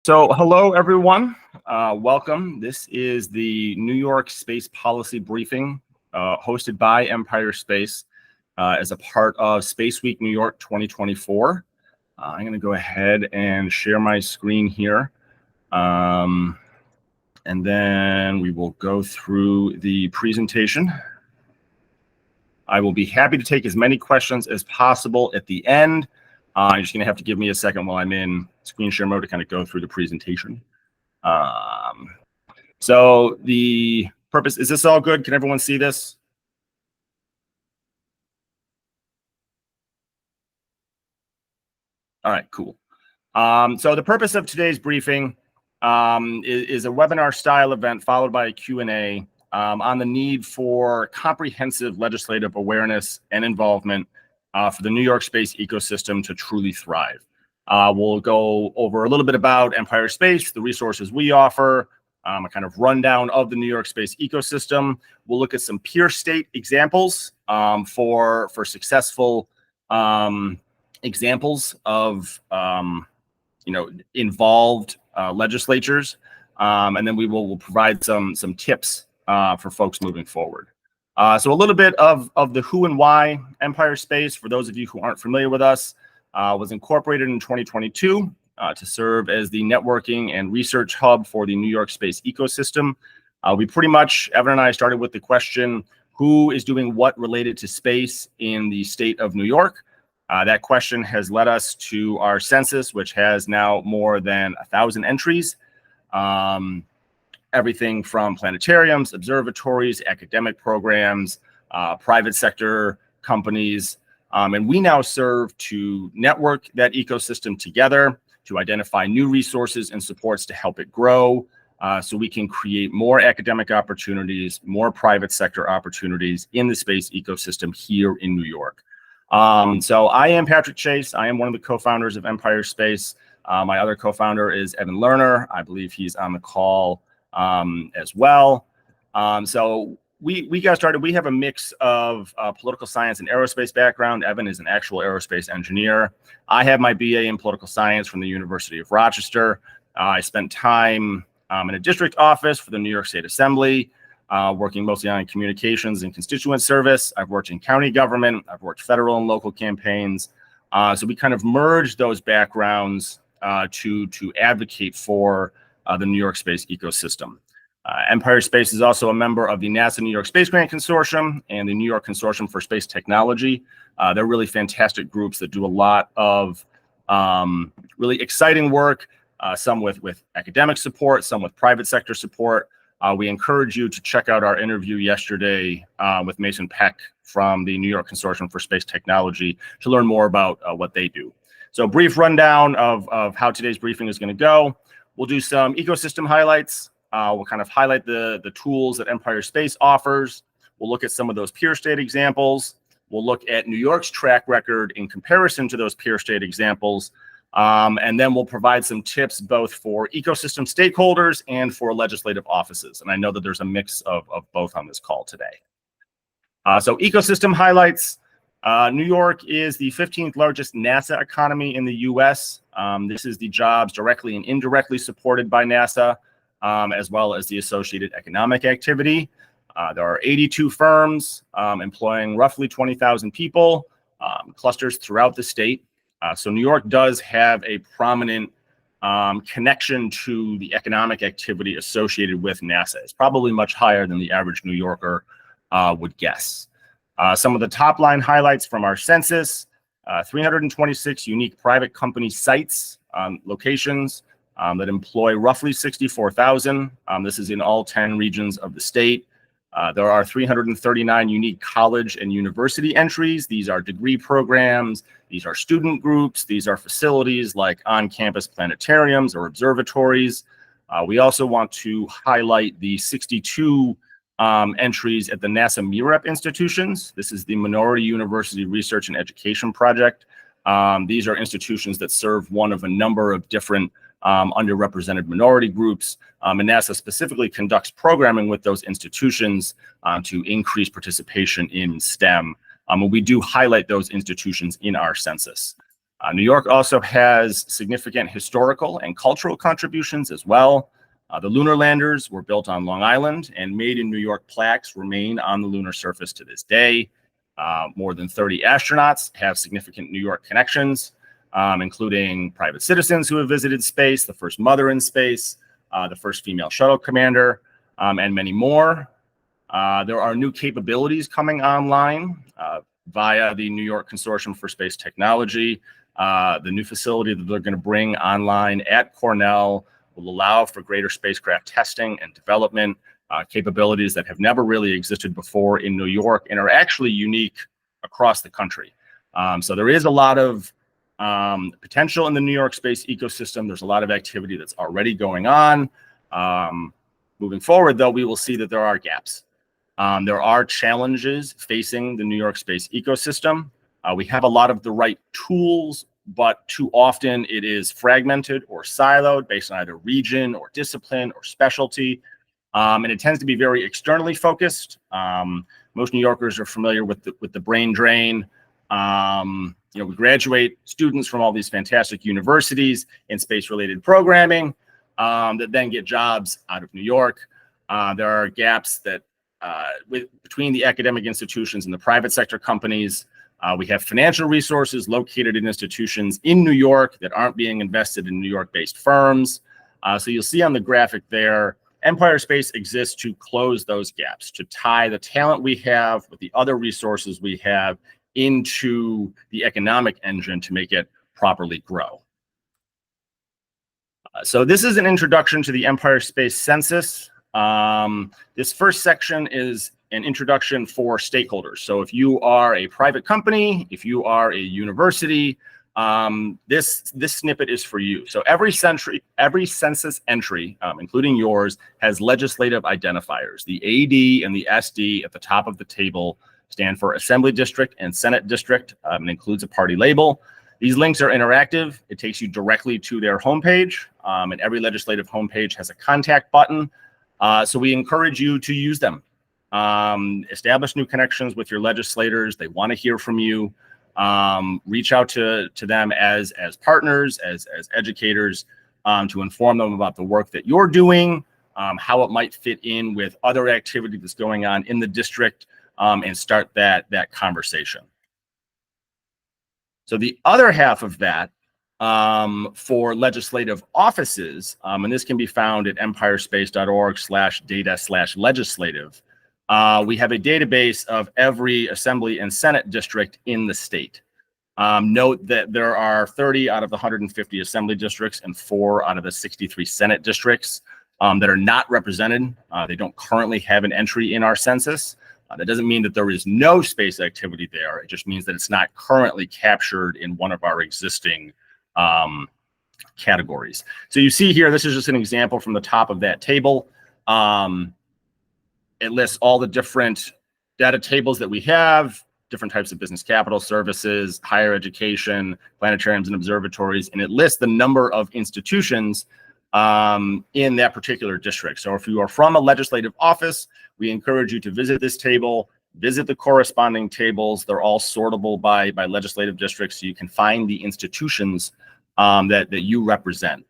So hello, everyone. Welcome. This is the New York Space Policy Briefing hosted by Empire Space as a part of Space Week New York 2024. I'm going to go ahead and share my screen here. And then we will go through the presentation. I will be happy to take as many questions as possible at the end. You're just going to have to give me a second while I'm in screen share mode to kind of go through the presentation. So the purpose, is this all good? Can everyone see this? All right, cool. So the purpose of today's briefing is a webinar style event followed by a Q&A on the need for comprehensive legislative awareness and involvement for the New York space ecosystem to truly thrive. We'll go over a little bit about Empire Space, the resources we offer, a kind of rundown of the New York space ecosystem. We'll look at some peer state examples for successful examples of involved legislatures, and then we'll provide some tips for folks moving forward. So a little bit of the who and why Empire Space, for those of you who aren't familiar with us, was incorporated in 2022 to serve as the networking and research hub for the New York space ecosystem. We pretty much, Evan and I started with the question, who is doing what related to space in the state of New York? That question has led us to our census, which has now more than 1,000 entries. Everything from planetariums, observatories, academic programs, private sector companies. And we now serve to network that ecosystem together to identify new resources and supports to help it grow so we can create more academic opportunities, more private sector opportunities in the space ecosystem here in New York. So I am Patrick Chase. I am one of the co-founders of Empire Space. My other co-founder is Evan Lerner. I believe he's on the call as well. So we got started. We have a mix of political science and aerospace background. Evan is an actual aerospace engineer. I have my BA in political science from the University of Rochester. I spent time in a district office for the New York State Assembly, working mostly on communications and constituent service. I've worked in county government. I've worked federal and local campaigns. So we kind of merged those backgrounds to advocate for the New York space ecosystem. Empire Space is also a member of the NASA New York Space Grant Consortium and the New York Consortium for Space Technology. They're really fantastic groups that do a lot of really exciting work, some with academic support, some with private sector support. We encourage you to check out our interview yesterday with Mason Peck from the New York Consortium for Space Technology to learn more about what they do. So brief rundown of how today's briefing is going to go. We'll do some ecosystem highlights. We'll kind of highlight the tools that Empire Space offers. We'll look at some of those peer state examples. We'll look at New York's track record in comparison to those peer state examples. And then we'll provide some tips both for ecosystem stakeholders and for legislative offices. And I know that there's a mix of both on this call today. So ecosystem highlights. New York is the 15th largest NASA economy in the US. This is the jobs directly and indirectly supported by NASA, as well as the associated economic activity. There are 82 firms employing roughly 20,000 people, clusters throughout the state. So New York does have a prominent connection to the economic activity associated with NASA. It's probably much higher than the average New Yorker would guess. Some of the top line highlights from our census, 326 unique private company sites, locations that employ roughly 64,000. This is in all 10 regions of the state. There are 339 unique college and university entries. These are degree programs. These are student groups. These are facilities like on-campus planetariums or observatories. We also want to highlight the 62 entries at the NASA MUREP institutions. This is the Minority University Research and Education Project. These are institutions that serve one of a number of different underrepresented minority groups, and NASA specifically conducts programming with those institutions to increase participation in STEM. And we do highlight those institutions in our census. New York also has significant historical and cultural contributions as well. The lunar landers were built on Long Island, and made in New York plaques remain on the lunar surface to this day. More than 30 astronauts have significant New York connections, including private citizens who have visited space, the first mother in space, the first female shuttle commander, and many more. There are new capabilities coming online via the New York Consortium for Space Technology. The new facility that they're going to bring online at Cornell will allow for greater spacecraft testing and development, capabilities that have never really existed before in New York and are actually unique across the country. So there is a lot of potential in the New York space ecosystem. There's a lot of activity that's already going on. Moving forward, though, we will see that there are gaps. There are challenges facing the New York space ecosystem. We have a lot of the right tools, but too often it is fragmented or siloed based on either region or discipline or specialty. And it tends to be very externally focused. Most New Yorkers are familiar with the brain drain. We graduate students from all these fantastic universities in space-related programming that then get jobs out of New York. There are gaps that between the academic institutions and the private sector companies. We have financial resources located in institutions in New York that aren't being invested in New York-based firms. So you'll see on the graphic there, Empire Space exists to close those gaps, to tie the talent we have with the other resources we have into the economic engine to make it properly grow. So this is an introduction to the Empire Space Census. This first section is an introduction for stakeholders. So if you are a private company, if you are a university, this snippet is for you. So every census entry, including yours, has legislative identifiers. The AD and the SD at the top of the table stand for Assembly District and Senate District, and includes a party label. These links are interactive. It takes you directly to their homepage, and every legislative homepage has a contact button. So we encourage you to use them. Establish new connections with your legislators. They want to hear from you. Reach out to them as partners, as educators, to inform them about the work that you're doing, how it might fit in with other activity that's going on in the district, and start that conversation. So the other half of that, for legislative offices, and this can be found at empirespace.org/data/legislative. We have a database of every Assembly and Senate district in the state. Note that there are 30 out of the 150 Assembly districts and 4 out of the 63 Senate districts that are not represented. They don't currently have an entry in our census. That doesn't mean that there is no space activity there. It just means that it's not currently captured in one of our existing categories. So you see here, this is just an example from the top of that table. It lists all the different data tables that we have, different types of business capital services, higher education, planetariums and observatories, and it lists the number of institutions in that particular district. So if you are from a legislative office, we encourage you to visit this table, visit the corresponding tables. They're all sortable by legislative districts, so you can find the institutions that you represent.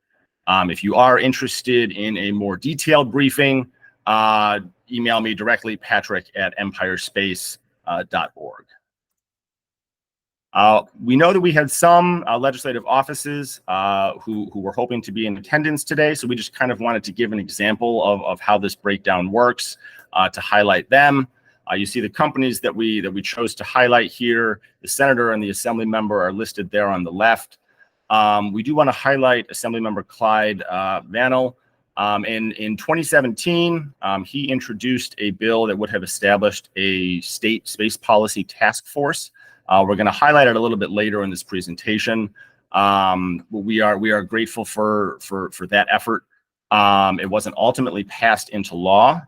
If you are interested in a more detailed briefing, email me directly, patrick@empirespace.org. We know that we had some legislative offices who were hoping to be in attendance today, so we just kind of wanted to give an example of how this breakdown works to highlight them. You see the companies that we chose to highlight here. The senator and the assembly member are listed there on the left. We do want to highlight Assemblymember Clyde Vannell. In 2017, he introduced a bill that would have established a state space policy task force. We're going to highlight it a little bit later in this presentation. We are grateful for that effort. It wasn't ultimately passed into law,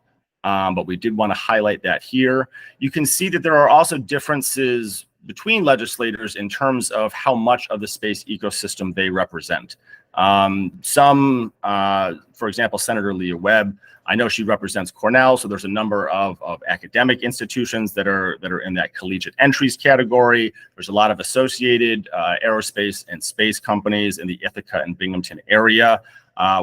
but we did want to highlight that here. You can see that there are also differences between legislators in terms of how much of the space ecosystem they represent. For example, Senator Leah Webb, I know she represents Cornell, so there's a number of academic institutions that are in that collegiate entries category. There's a lot of associated aerospace and space companies in the Ithaca and Binghamton area,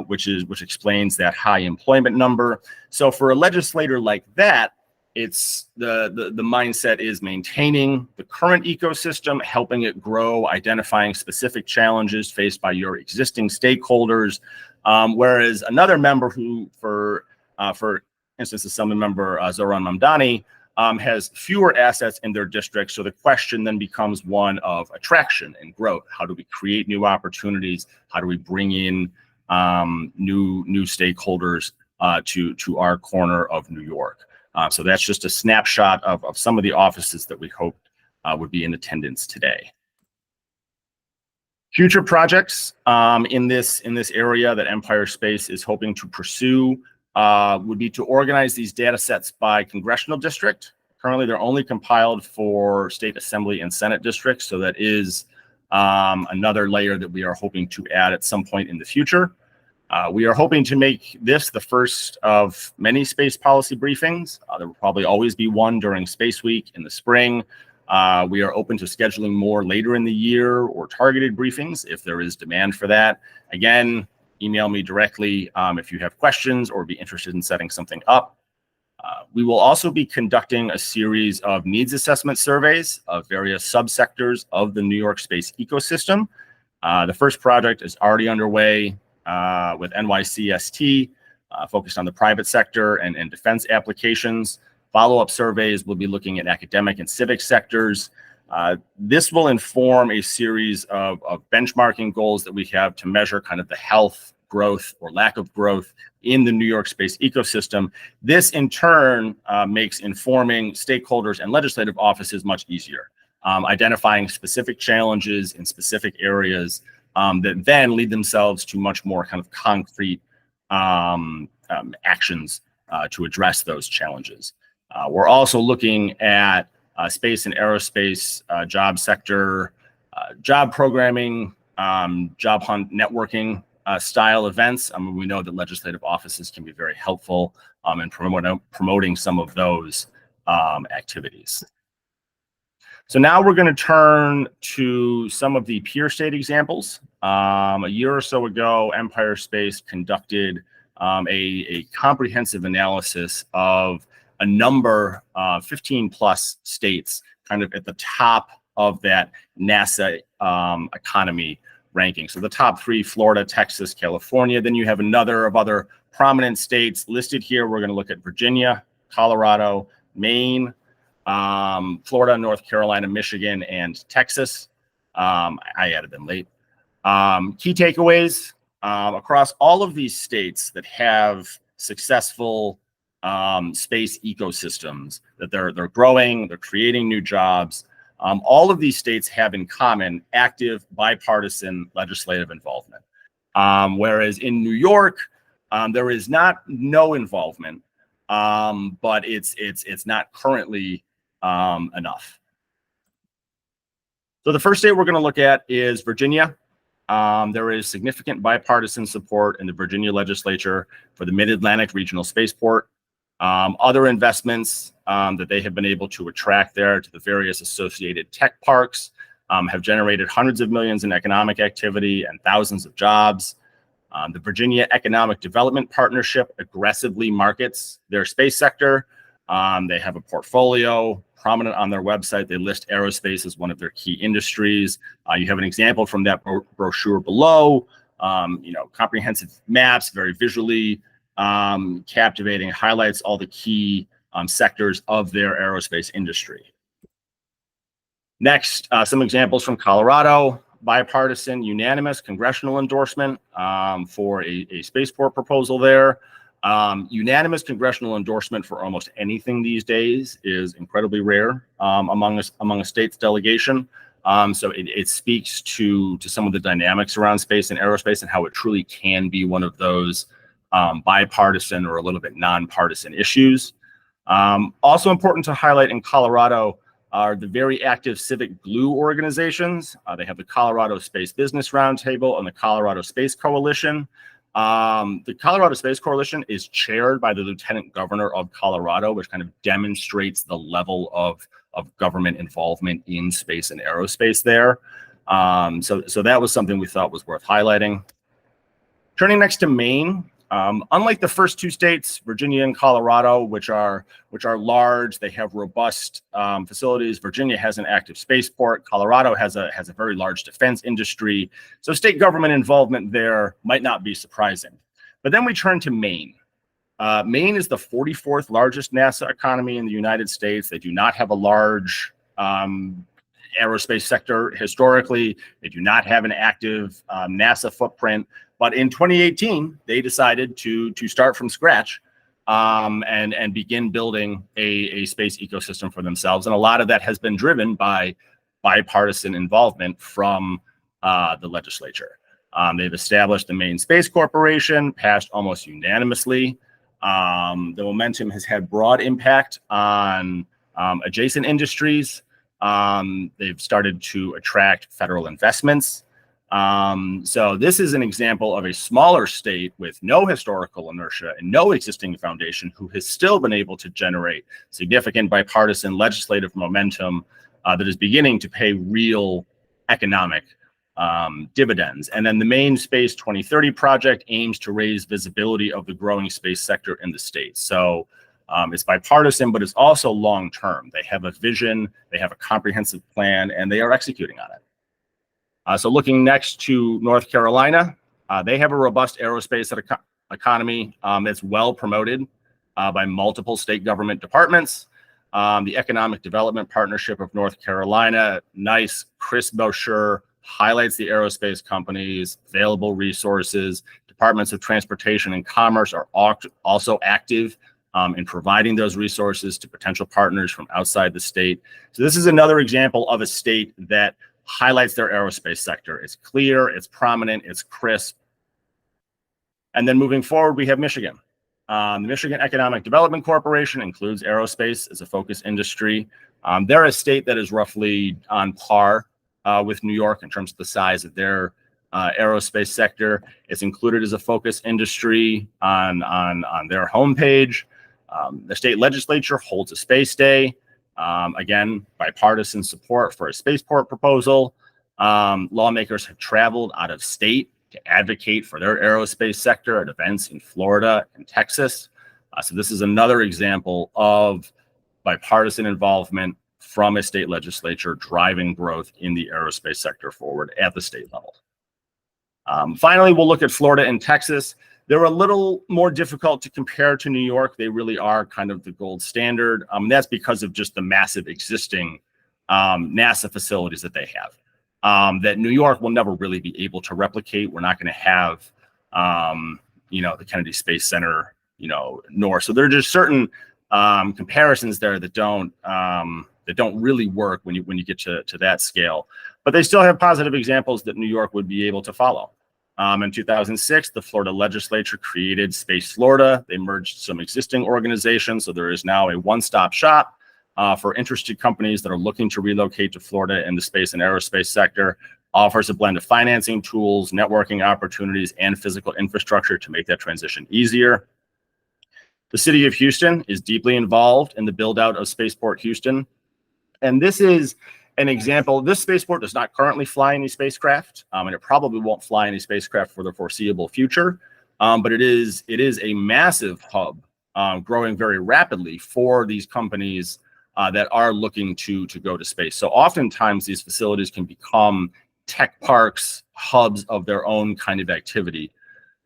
which explains that high employment number. So for a legislator like that, it's the mindset is maintaining the current ecosystem, helping it grow, identifying specific challenges faced by your existing stakeholders. Whereas another member who, for instance, Assembly Member Zohran Mamdani, has fewer assets in their district. So the question then becomes one of attraction and growth. How do we create new opportunities? How do we bring in new stakeholders to our corner of New York? So that's just a snapshot of some of the offices that we hoped would be in attendance today. Future projects in this area that Empire Space is hoping to pursue would be to organize these data sets by congressional district. Currently, they're only compiled for state assembly and Senate districts, so that is another layer that we are hoping to add at some point in the future. We are hoping to make this the first of many space policy briefings. There will probably always be one during Space Week in the spring. We are open to scheduling more later in the year or targeted briefings if there is demand for that. Again, email me directly if you have questions or be interested in setting something up. We will also be conducting a series of needs assessment surveys of various subsectors of the New York space ecosystem. The first project is already underway with NYCST, focused on the private sector and defense applications. Follow-up surveys will be looking at academic and civic sectors. This will inform a series of benchmarking goals that we have to measure kind of the health, growth, or lack of growth in the New York space ecosystem. This, in turn, makes informing stakeholders and legislative offices much easier, identifying specific challenges in specific areas that then lead themselves to much more kind of concrete actions to address those challenges. We're also looking at space and aerospace job sector, job programming, job hunt networking style events. We know that legislative offices can be very helpful in promoting some of those activities. So now we're going to turn to some of the peer state examples. A year or so ago, Empire Space conducted a comprehensive analysis of a number, 15 plus states, kind of at the top of that NASA economy ranking. So the top three: Florida, Texas, California. Then you have another of other prominent states listed here. We're going to look at Virginia, Colorado, Maine, Florida, North Carolina, Michigan, and Texas. I added them late. Key takeaways across all of these states that have successful space ecosystems, that they're growing, they're creating new jobs. All of these states have in common active bipartisan legislative involvement. Whereas in New York, there is no involvement, but it's not currently enough. So the first state we're going to look at is Virginia. There is significant bipartisan support in the Virginia legislature for the Mid-Atlantic Regional Spaceport. Other investments that they have been able to attract there to the various associated tech parks have generated hundreds of millions in economic activity and thousands of jobs. The Virginia Economic Development Partnership aggressively markets their space sector. They have a portfolio prominent on their website. They list aerospace as one of their key industries. You have an example from that brochure below. Comprehensive maps, very visually captivating, highlights all the key sectors of their aerospace industry. Next, some examples from Colorado. Bipartisan, unanimous congressional endorsement for a spaceport proposal there. Unanimous congressional endorsement for almost anything these days is incredibly rare among a state's delegation. So it speaks to some of the dynamics around space and aerospace and how it truly can be one of those bipartisan or a little bit nonpartisan issues. Also important to highlight in Colorado, are the very active civic blue organizations. They have the Colorado Space Business Roundtable and the Colorado Space Coalition. The Colorado Space Coalition is chaired by the Lieutenant Governor of Colorado, which kind of demonstrates the level of government involvement in space and aerospace there. So that was something we thought was worth highlighting. Turning next to Maine, unlike the first two states, Virginia and Colorado, which are large, they have robust facilities. Virginia has an active spaceport. Colorado has a very large defense industry. So state government involvement there might not be surprising. But then we turn to Maine. Maine is the 44th largest NASA economy in the United States. They do not have a large aerospace sector historically. They do not have an active NASA footprint. But in 2018, they decided to start from scratch and begin building a space ecosystem for themselves. And a lot of that has been driven by bipartisan involvement from the legislature. They've established the Maine Space Corporation, passed almost unanimously. The momentum has had broad impact on adjacent industries. They've started to attract federal investments. So this is an example of a smaller state with no historical inertia and no existing foundation who has still been able to generate significant bipartisan legislative momentum that is beginning to pay real economic dividends. And then the Maine Space 2030 project aims to raise visibility of the growing space sector in the state. So it's bipartisan, but it's also long-term. They have a vision, they have a comprehensive plan, and they are executing on it. So looking next to North Carolina, they have a robust aerospace economy that's well promoted by multiple state government departments. The Economic Development Partnership of North Carolina, nice, crisp brochure, highlights the aerospace companies, available resources. Departments of Transportation and Commerce are also active in providing those resources to potential partners from outside the state. So this is another example of a state that highlights their aerospace sector. It's clear, it's prominent, it's crisp. And then moving forward, we have Michigan. The Michigan Economic Development Corporation includes aerospace as a focus industry. They're a state that is roughly on par with New York in terms of the size of their aerospace sector. It's included as a focus industry on their homepage. The state legislature holds a space day. Again, bipartisan support for a spaceport proposal. Lawmakers have traveled out of state to advocate for their aerospace sector at events in Florida and Texas. So this is another example of bipartisan involvement from a state legislature driving growth in the aerospace sector forward at the state level. Finally, we'll look at Florida and Texas. They're a little more difficult to compare to New York. They really are kind of the gold standard. That's because of just the massive existing NASA facilities that they have that New York will never really be able to replicate. We're not going to have, the Kennedy Space Center, nor. So there are just certain comparisons there that don't really work when you get to that scale. But they still have positive examples that New York would be able to follow. In 2006, the Florida legislature created Space Florida. They merged some existing organizations, so there is now a one-stop shop for interested companies that are looking to relocate to Florida in the space and aerospace sector. Offers a blend of financing tools, networking opportunities, and physical infrastructure to make that transition easier. The city of Houston is deeply involved in the build-out of Spaceport Houston, and this is an example. This spaceport does not currently fly any spacecraft, and it probably won't fly any spacecraft for the foreseeable future. But it is a massive hub, growing very rapidly for these companies that are looking to go to space. So oftentimes these facilities can become tech parks, hubs of their own kind of activity.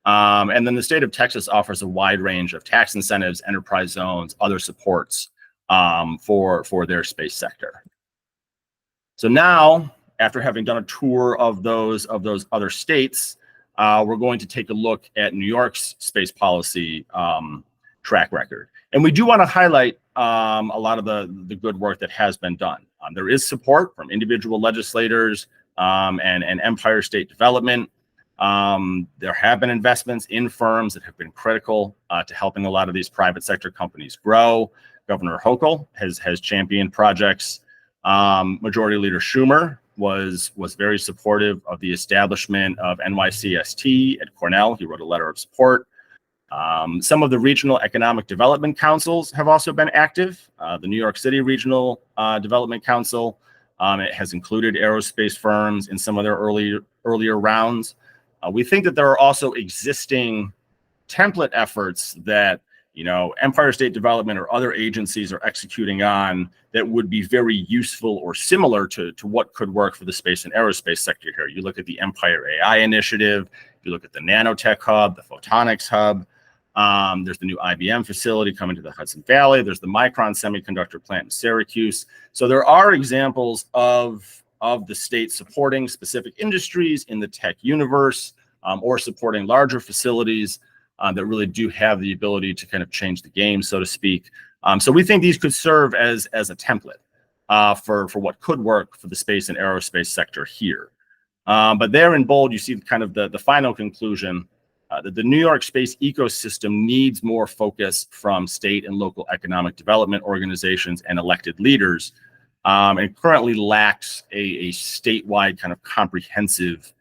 And then the state of Texas offers a wide range of tax incentives, enterprise zones, other supports for their space sector. So now, after having done a tour of those other states, we're going to take a look at New York's space policy track record. And we do want to highlight a lot of the good work that has been done. There is support from individual legislators and Empire State Development. There have been investments in firms that have been critical to helping a lot of these private sector companies grow. Governor Hochul has championed projects Majority Leader Schumer was very supportive of the establishment of NYCST at Cornell. He wrote a letter of support. Some of the regional economic development councils have also been active. The New York City Regional Development Council, it has included aerospace firms in some of their earlier rounds. We think that there are also existing template efforts that Empire State Development or other agencies are executing on that would be very useful or similar to what could work for the space and aerospace sector here. You look at the Empire AI Initiative, you look at the Nanotech Hub, the Photonics Hub. There's the new IBM facility coming to the Hudson Valley. There's the Micron semiconductor plant in Syracuse. So there are examples of the state supporting specific industries in the tech universe, or supporting larger facilities that really do have the ability to kind of change the game, so to speak. So we think these could serve as a template for what could work for the space and aerospace sector here. But there in bold, you see kind of the final conclusion that the New York space ecosystem needs more focus from state and local economic development organizations and elected leaders, and currently lacks a statewide kind of comprehensive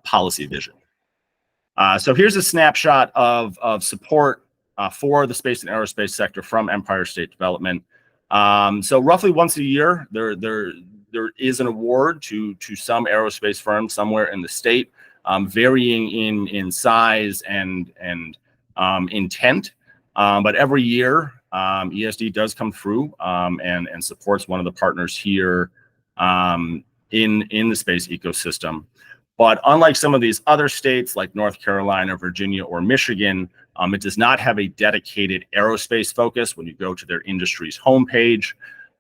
policy vision. So here's a snapshot of support for the space and aerospace sector from Empire State Development. So roughly once a year, there is an award to some aerospace firm somewhere in the state, varying in size and intent. But every year, ESD does come through and supports one of the partners here in the space ecosystem. But unlike some of these other states like North Carolina, Virginia, or Michigan, it does not have a dedicated aerospace focus when you go to their industry's homepage.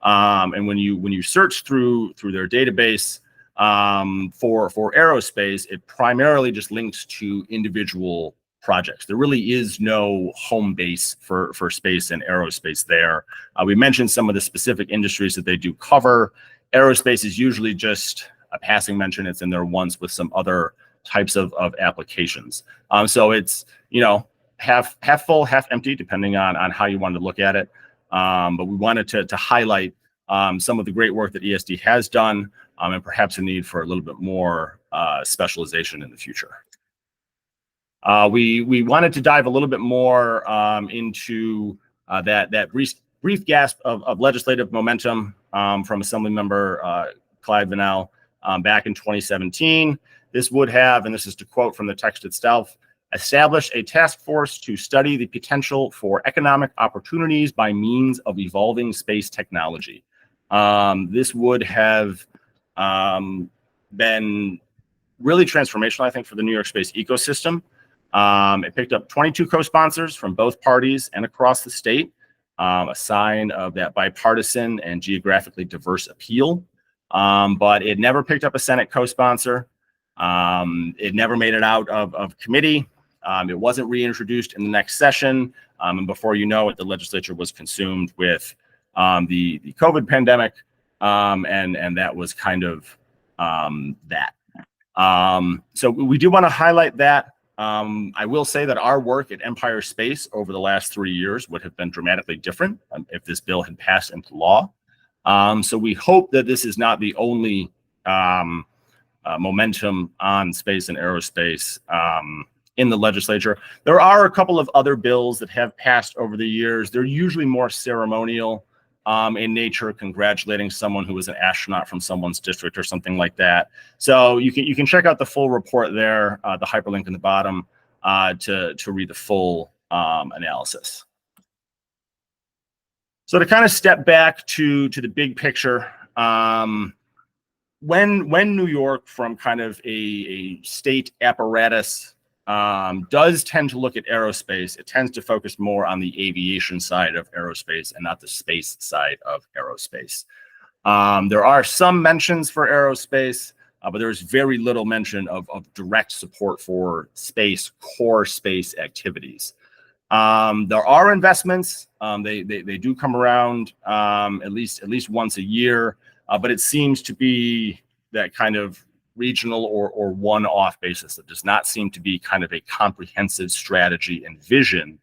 And when you search through their database for aerospace, it primarily just links to individual projects. There really is no home base for space and aerospace there. We mentioned some of the specific industries that they do cover. Aerospace is usually just a passing mention. It's in there once with some other types of applications. So it's, half full, half empty, depending on how you want to look at it. But we wanted to highlight some of the great work that ESD has done, and perhaps a need for a little bit more specialization in the future. We wanted to dive a little bit more into that brief gasp of legislative momentum from Assemblymember Clyde Vannell back in 2017. This would have, and this is to quote from the text itself, established a task force to study the potential for economic opportunities by means of evolving space technology. This would have been really transformational, I think, for the New York space ecosystem. It picked up 22 co-sponsors from both parties and across the state, a sign of that bipartisan and geographically diverse appeal. But it never picked up a Senate co-sponsor. It never made it out of committee. It wasn't reintroduced in the next session. And before you know it, the legislature was consumed with the COVID pandemic. And that was kind of that. So we do want to highlight that. I will say that our work at Empire Space over the last 3 years would have been dramatically different if this bill had passed into law. So we hope that this is not the only momentum on space and aerospace in the legislature. There are a couple of other bills that have passed over the years. They're usually more ceremonial in nature, congratulating someone who was an astronaut from someone's district or something like that. So you can check out the full report there, the hyperlink in the bottom, to read the full analysis. So to kind of step back to the big picture, when New York, from kind of a state apparatus, does tend to look at aerospace, it tends to focus more on the aviation side of aerospace and not the space side of aerospace. There are some mentions for aerospace, but there's very little mention of direct support for space, core space activities. There are investments. They do come around at least once a year, but it seems to be that kind of regional or one-off basis. That does not seem to be kind of a comprehensive strategy and vision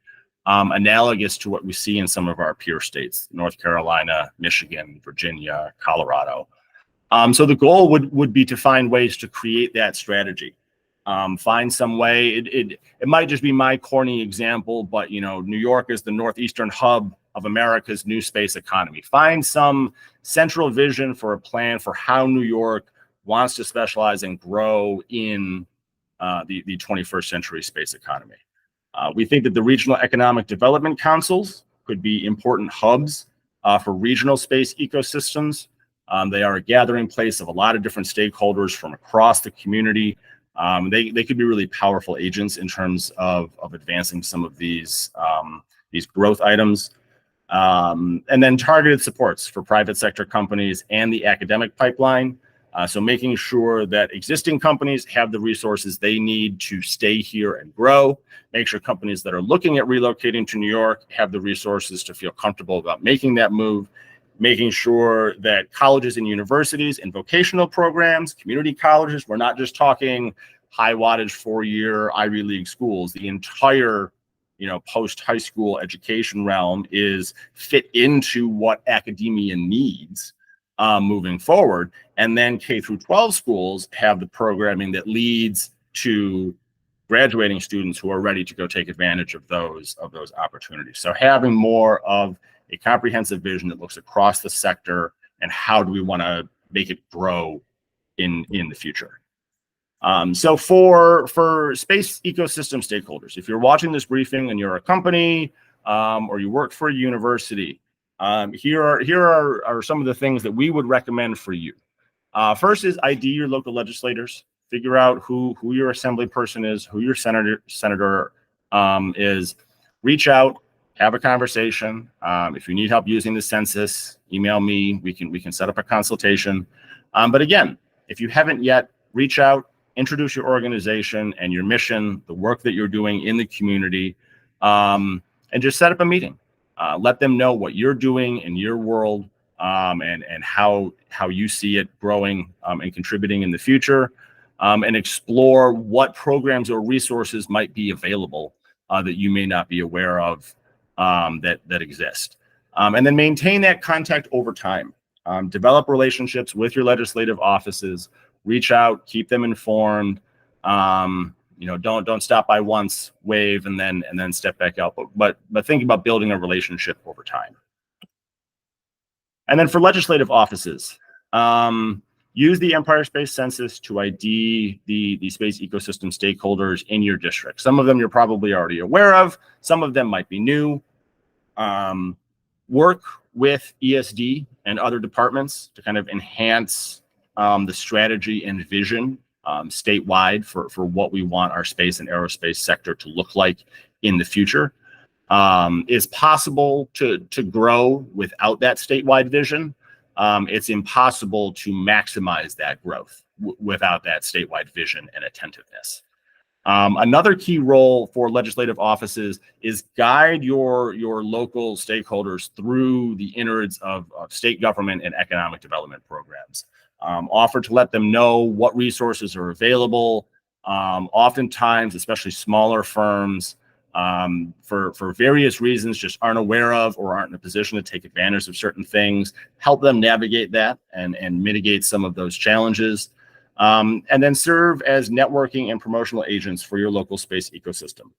analogous to what we see in some of our peer states, North Carolina, Michigan, Virginia, Colorado. So the goal would be to find ways to create that strategy. Find some way. It might just be my corny example, but New York is the northeastern hub of America's new space economy. Find some central vision for a plan for how New York wants to specialize and grow in the 21st century space economy. We think that the regional economic development councils could be important hubs for regional space ecosystems. They are a gathering place of a lot of different stakeholders from across the community. They could be really powerful agents in terms of advancing some of these growth items. And then targeted supports for private sector companies and the academic pipeline. So making sure that existing companies have the resources they need to stay here and grow. Make sure companies that are looking at relocating to New York have the resources to feel comfortable about making that move. Making sure that colleges and universities and vocational programs, community colleges, we're not just talking high wattage 4-year Ivy League schools. The entire post high school education realm is fit into what academia needs moving forward. And then K through 12 schools have the programming that leads to graduating students who are ready to go take advantage of those opportunities. So having more of a comprehensive vision that looks across the sector and how do we want to make it grow in the future. So for space ecosystem stakeholders, if you're watching this briefing and you're a company or you work for a university, here are some of the things that we would recommend for you. First is ID your local legislators. Figure out who your assembly person is, who your senator is. Reach out, have a conversation. If you need help using the census, email me. We can set up a consultation. But again, if you haven't yet, reach out, introduce your organization and your mission, the work that you're doing in the community, and just set up a meeting. Let them know what you're doing in your world and how you see it growing and contributing in the future, and explore what programs or resources might be available that you may not be aware of that exist. And then maintain that contact over time. Develop relationships with your legislative offices. Reach out, keep them informed. Don't stop by once, wave, and then step back out. But think about building a relationship over time. And then for legislative offices, use the Empire Space Census to ID the space ecosystem stakeholders in your district. Some of them you're probably already aware of. Some of them might be new. Work with ESD and other departments to kind of enhance the strategy and vision statewide for what we want our space and aerospace sector to look like in the future. It's possible to grow without that statewide vision. It's impossible to maximize that growth without that statewide vision and attentiveness. Another key role for legislative offices is guide your local stakeholders through the innards of state government and economic development programs. Offer to let them know what resources are available. Oftentimes, especially smaller firms, for various reasons, just aren't aware of or aren't in a position to take advantage of certain things. Help them navigate that and mitigate some of those challenges. And then serve as networking and promotional agents for your local space ecosystem.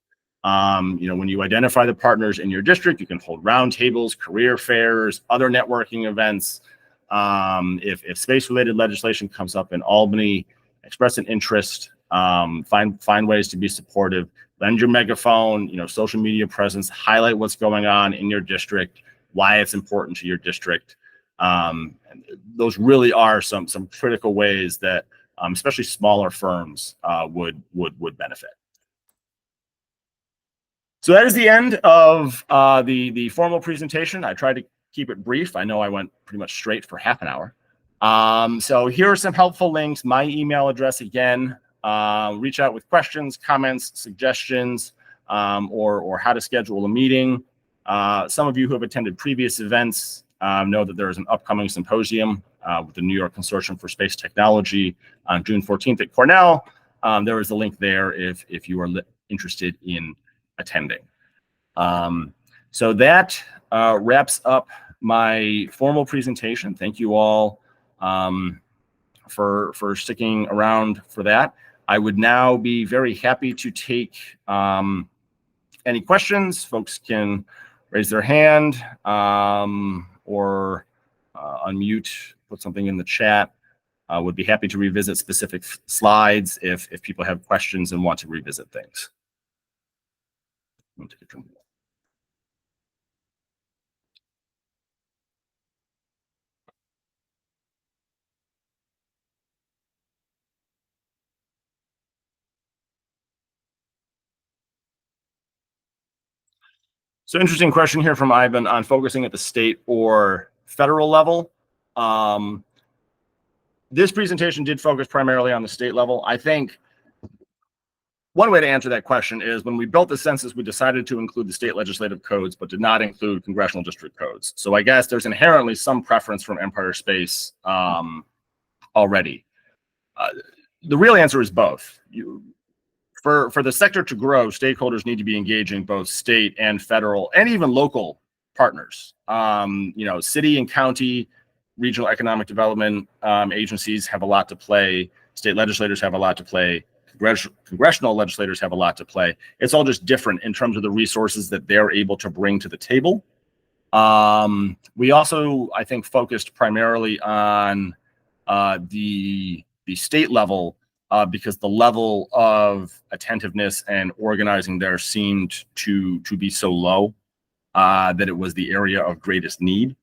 When you identify the partners in your district, you can hold roundtables, career fairs, other networking events. If space-related legislation comes up in Albany, express an interest. Find ways to be supportive. Lend your megaphone, social media presence. Highlight what's going on in your district, why it's important to your district. And those really are some critical ways that especially smaller firms would benefit. So that is the end of the formal presentation. I tried to keep it brief. I know I went pretty much straight for half an hour. So here are some helpful links. My email address again. Reach out with questions, comments, suggestions, or how to schedule a meeting. Some of you who have attended previous events know that there is an upcoming symposium with the New York Consortium for Space Technology on June 14th at Cornell. There is a link there if you are interested in attending. So that wraps up my formal presentation. Thank you all for sticking around for that. I would now be very happy to take any questions. Folks can raise their hand or unmute, put something in the chat. Would be happy to revisit specific slides if people have questions and want to revisit things. So interesting question here from Ivan on focusing at the state or federal level. This presentation did focus primarily on the state level. I think one way to answer that question is when we built the census, we decided to include the state legislative codes, but did not include congressional district codes. So I guess there's inherently some preference from Empire Space already. The real answer is both. For the sector to grow, stakeholders need to be engaging both state and federal and even local partners. City and county, regional economic development agencies have a lot to play. State legislators have a lot to play. Congressional legislators have a lot to play. It's all just different in terms of the resources that they're able to bring to the table. We also, I think, focused primarily on the state level because the level of attentiveness and organizing there seemed to be so low that it was the area of greatest need,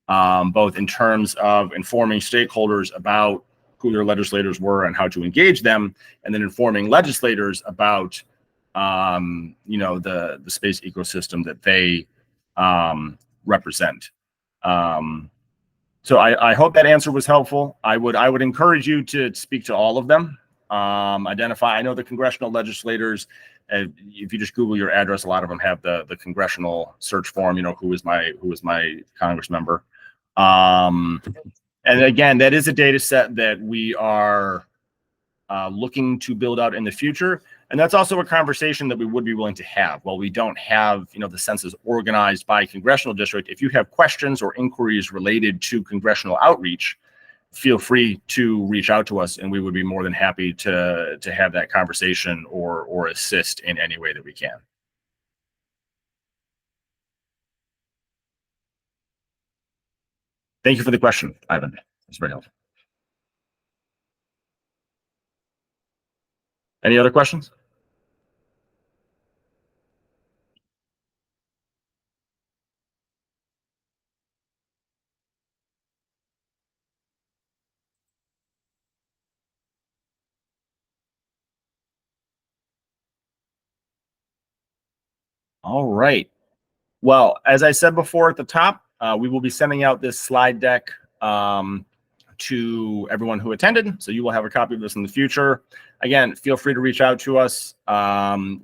both in terms of informing stakeholders about who their legislators were and how to engage them, and then informing legislators about the space ecosystem that they represent. So I hope that answer was helpful. I would encourage you to speak to all of them. Identify. I know the congressional legislators. If you just Google your address, a lot of them have the congressional search form. Who is my Congress member. And again, that is a data set that we are looking to build out in the future. And that's also a conversation that we would be willing to have. While we don't have, the census organized by congressional district, if you have questions or inquiries related to congressional outreach, feel free to reach out to us and we would be more than happy to have that conversation or assist in any way that we can. Thank you for the question, Ivan. It's very helpful. Any other questions? All right. Well, as I said before at the top, we will be sending out this slide deck to everyone who attended. So you will have a copy of this in the future. Again, feel free to reach out to us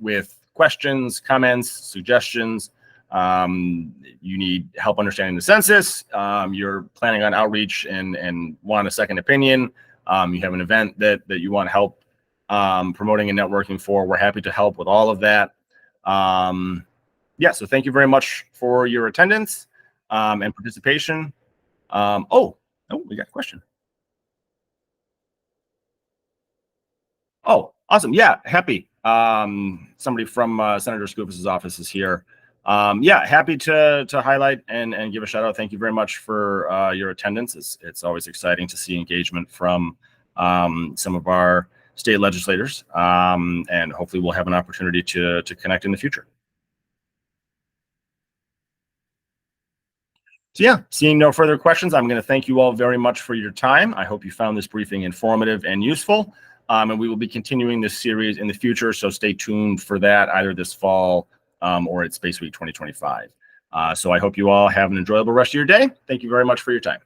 with questions, comments, suggestions. You need help understanding the census. You're planning on outreach and want a second opinion. You have an event that you want help promoting and networking for. We're happy to help with all of that. So thank you very much for your attendance and participation. We got a question. Oh, awesome. Yeah, happy. Somebody from Senator Skoufis's office is here. Happy to highlight and give a shout out. Thank you very much for your attendance. It's always exciting to see engagement from some of our state legislators, and hopefully we'll have an opportunity to connect in the future. So seeing no further questions, I'm going to thank you all very much for your time. I hope you found this briefing informative and useful. And we will be continuing this series in the future, so stay tuned for that either this fall or at Space Week 2025. So I hope you all have an enjoyable rest of your day. Thank you very much for your time.